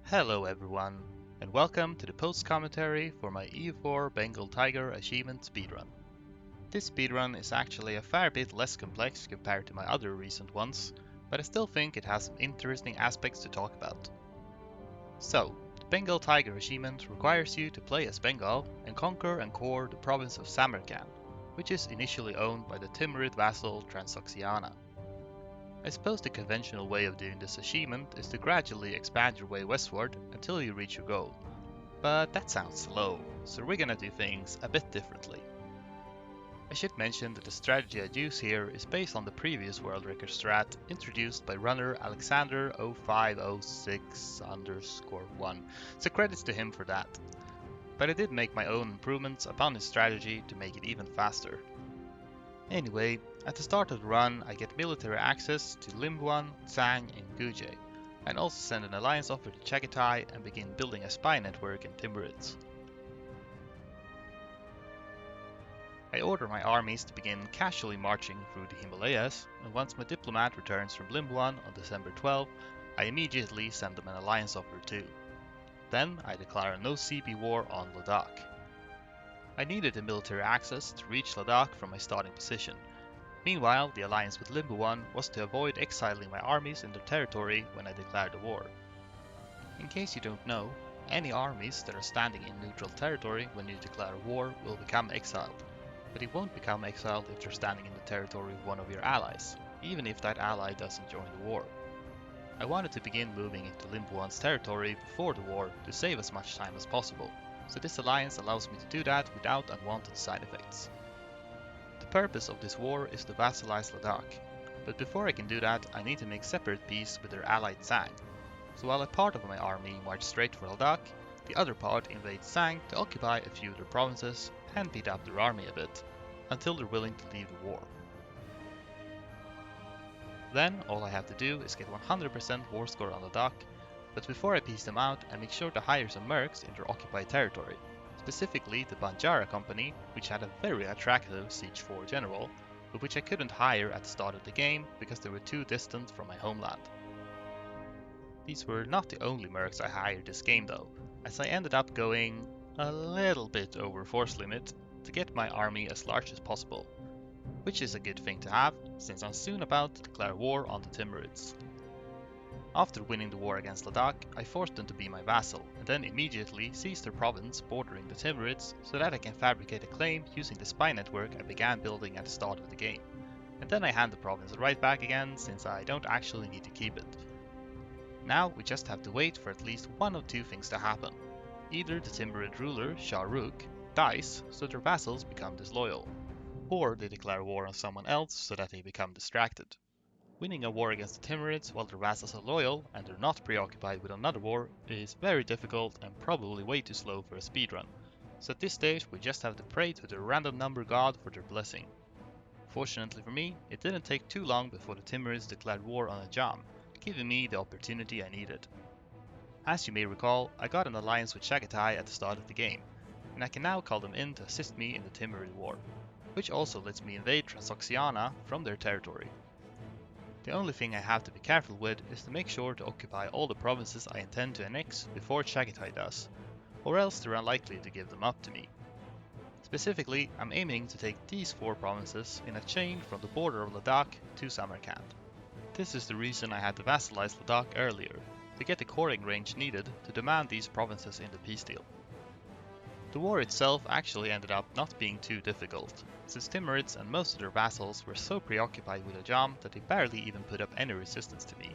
Hello everyone, and welcome to the post-commentary for my EU4 Bengal Tiger achievement speedrun. This speedrun is actually a fair bit less complex compared to my other recent ones, but I still think it has some interesting aspects to talk about. So, the Bengal Tiger achievement requires you to play as Bengal and conquer and core the province of Samarkand, which is initially owned by the Timurid vassal Transoxiana. I suppose the conventional way of doing this achievement is to gradually expand your way westward until you reach your goal, but that sounds slow, so we're gonna do things a bit differently. I should mention that the strategy I use here is based on the previous world record strat introduced by runner Alexander0506_1, so credits to him for that. But I did make my own improvements upon his strategy to make it even faster. Anyway, at the start of the run I get military access to Limbuan, Tsang and Guje, and also send an alliance offer to Chagatai and begin building a spy network in Timurids. I order my armies to begin casually marching through the Himalayas, and once my diplomat returns from Limbuan on December 12, I immediately send them an alliance offer too. Then I declare a no CB war on Ladakh. I needed the military access to reach Ladakh from my starting position. Meanwhile, the alliance with Limbuan was to avoid exiling my armies in their territory when I declared the war. In case you don't know, any armies that are standing in neutral territory when you declare war will become exiled, but it won't become exiled if they're standing in the territory of one of your allies, even if that ally doesn't join the war. I wanted to begin moving into Limbuan's territory before the war to save as much time as possible, so this alliance allows me to do that without unwanted side effects. The purpose of this war is to vassalize Ladakh, but before I can do that I need to make separate peace with their allied Tsang. So while a part of my army marched straight for Ladakh, the other part invades Tsang to occupy a few of their provinces and beat up their army a bit, until they're willing to leave the war. Then all I have to do is get 100% war score on Ladakh, but before I peace them out I make sure to hire some mercs in their occupied territory, specifically the Banjara company, which had a very attractive Siege 4 general, but which I couldn't hire at the start of the game because they were too distant from my homeland. These were not the only mercs I hired this game though, as I ended up going a little bit over force limit to get my army as large as possible, which is a good thing to have since I'm soon about to declare war on the Timurids. After winning the war against Ladakh, I forced them to be my vassal, and then immediately seized their province bordering the Timurids so that I can fabricate a claim using the spy network I began building at the start of the game. And then I hand the province right back again since I don't actually need to keep it. Now we just have to wait for at least one of two things to happen. Either the Timurid ruler, Shah Rukh, dies so their vassals become disloyal, or they declare war on someone else so that they become distracted. Winning a war against the Timurids while their vassals are loyal and they're not preoccupied with another war is very difficult and probably way too slow for a speedrun, so at this stage we just have to pray to the random number god for their blessing. Fortunately for me, it didn't take too long before the Timurids declared war on Ajam, giving me the opportunity I needed. As you may recall, I got an alliance with Chagatai at the start of the game, and I can now call them in to assist me in the Timurid war, which also lets me invade Transoxiana from their territory. The only thing I have to be careful with is to make sure to occupy all the provinces I intend to annex before Chagatai does, or else they're unlikely to give them up to me. Specifically, I'm aiming to take these 4 provinces in a chain from the border of Ladakh to Samarkand. This is the reason I had to vassalize Ladakh earlier, to get the coring range needed to demand these provinces in the peace deal. The war itself actually ended up not being too difficult, since Timurids and most of their vassals were so preoccupied with Ajam that they barely even put up any resistance to me.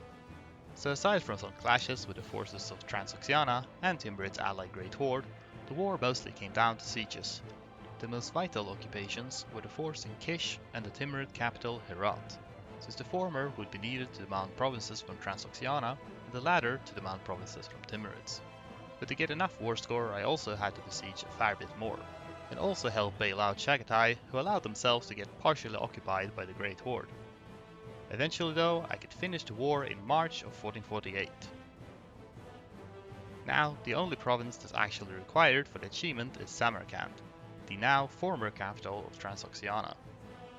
So aside from some clashes with the forces of Transoxiana and Timurids' allied Great Horde, the war mostly came down to sieges. The most vital occupations were the force in Kish and the Timurid capital Herat, since the former would be needed to demand provinces from Transoxiana and the latter to demand provinces from Timurids. But to get enough war score I also had to besiege a fair bit more, and also help bail out Chagatai, who allowed themselves to get partially occupied by the Great Horde. Eventually though, I could finish the war in March of 1448. Now, the only province that's actually required for the achievement is Samarkand, the now former capital of Transoxiana.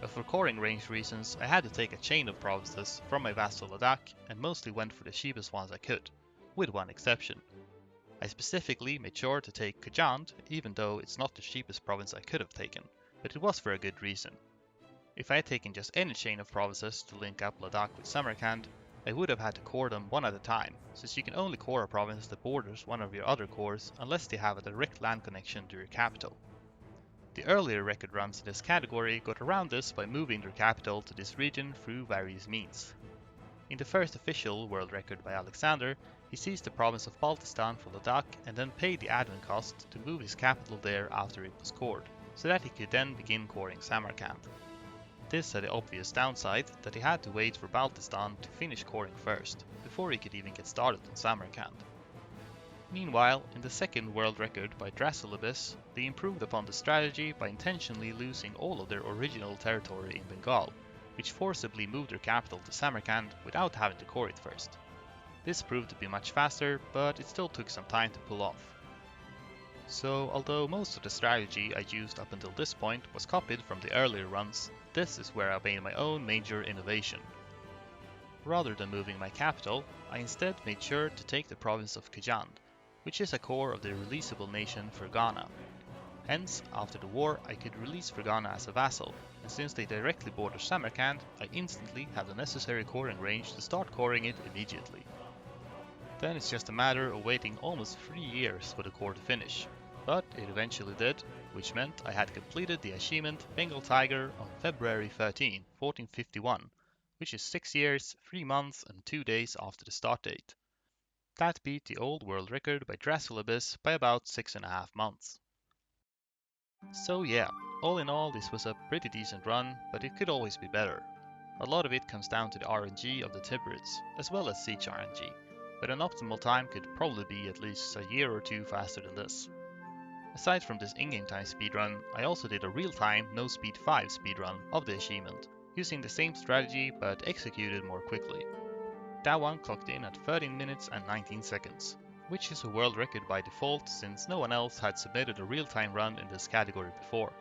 But for coring range reasons, I had to take a chain of provinces from my vassal Ladakh and mostly went for the cheapest ones I could, with one exception. I specifically made sure to take Kajand, even though it's not the cheapest province I could have taken, but it was for a good reason. If I had taken just any chain of provinces to link up Ladakh with Samarkand, I would have had to core them one at a time, since you can only core a province that borders one of your other cores unless they have a direct land connection to your capital. The earlier record runs in this category got around this by moving their capital to this region through various means. In the first official world record by Alexander, he seized the province of Baltistan for Ladakh and then paid the admin cost to move his capital there after it was cored, so that he could then begin coring Samarkand. This had the obvious downside that he had to wait for Baltistan to finish coring first, before he could even get started on Samarkand. Meanwhile, in the second world record by Drasil, they improved upon the strategy by intentionally losing all of their original territory in Bengal, which forcibly moved their capital to Samarkand without having to core it first. This proved to be much faster, but it still took some time to pull off. So, although most of the strategy I used up until this point was copied from the earlier runs, this is where I made my own major innovation. Rather than moving my capital, I instead made sure to take the province of Kajand, which is a core of the releasable nation Fergana. Hence, after the war, I could release Fergana as a vassal, and since they directly border Samarkand, I instantly have the necessary coring range to start coring it immediately. Then it's just a matter of waiting almost 3 years for the core to finish, but it eventually did, which meant I had completed the achievement Bengal Tiger on February 13, 1451, which is 6 years, 3 months and 2 days after the start date. That beat the old world record by Drasil by about 6.5 months. So yeah, all in all this was a pretty decent run, but it could always be better. A lot of it comes down to the RNG of the Timurids, as well as siege RNG, but an optimal time could probably be at least a year or two faster than this. Aside from this in-game time speedrun, I also did a real-time no speed 5 speedrun of the achievement, using the same strategy but executed more quickly. That one clocked in at 13 minutes and 19 seconds, which is a world record by default since no one else had submitted a real-time run in this category before,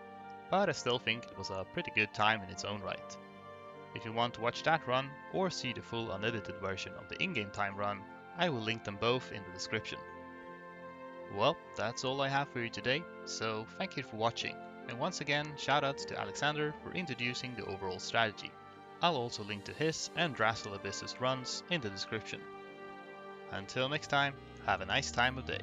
but I still think it was a pretty good time in its own right. If you want to watch that run, or see the full unedited version of the in-game time run, I will link them both in the description. Well, that's all I have for you today, so thank you for watching, and once again shoutouts to Alexander for introducing the overall strategy. I'll also link to his and Drasil runs in the description. Until next time, have a nice time of day.